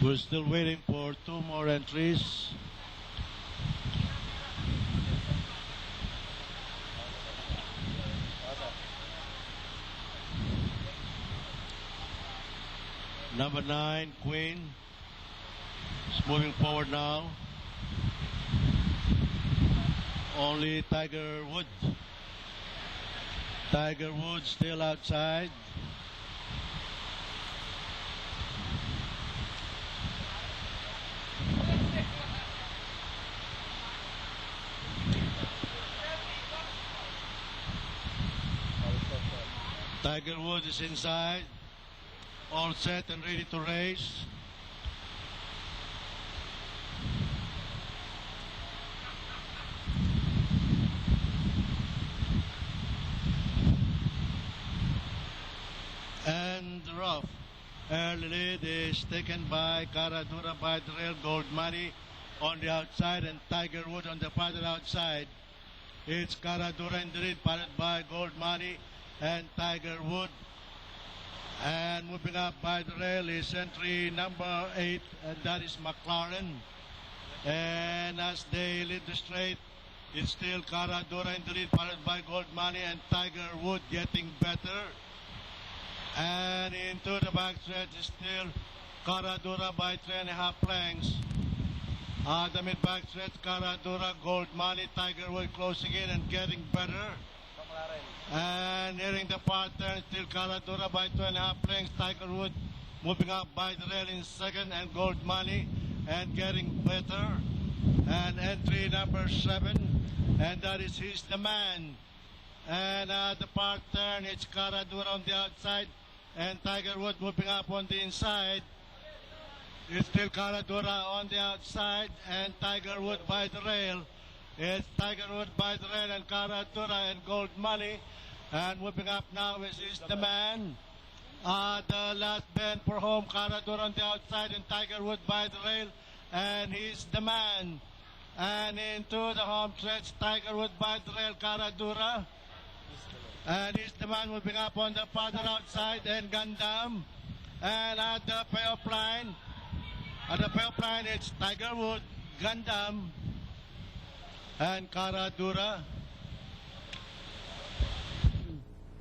We're still waiting for two more entries. Number 9, Queen, is moving forward now. Only Tiger Wood. Tiger Wood still outside. Tiger Woods is inside, all set and ready to race. And rough. Early lead is taken by Caradura by the rail, Gold Money on the outside and Tiger Wood on the farther outside. It's Caradura in the lead, followed by Gold Money and Tiger Wood. And moving up by the rail is entry number 8, and that is McLaren. And as they lead the straight, it's still Caradura in the lead, followed by Gold Money and Tiger Wood getting better. And into the back stretch is still Caradura by 3.5 lengths. The mid-back stretch, Caradura, Gold Money, Tiger Wood closing in and getting better. And nearing the far turn, still Caradura by 2.5 lengths. Tiger Wood moving up by the rail in second, and Gold Money and getting better. And entry number 7, and that is He's the Man. And the far turn, it's Caradura on the outside, and Tiger Wood moving up on the inside. It's still Caradura on the outside, and Tiger Wood by the rail. It's Tiger Wood by the rail and Caradura and Gold Money. And moving up now is the Man. The last bend for home, Caradura on the outside and Tiger Wood by the rail. And He's the Man. And into the home stretch, Tiger Wood by the rail, Caradura. And He's the Man moving up on the farther outside, and Gundam. And at the payoff line, it's Tiger Wood, Gundam, and Caradura.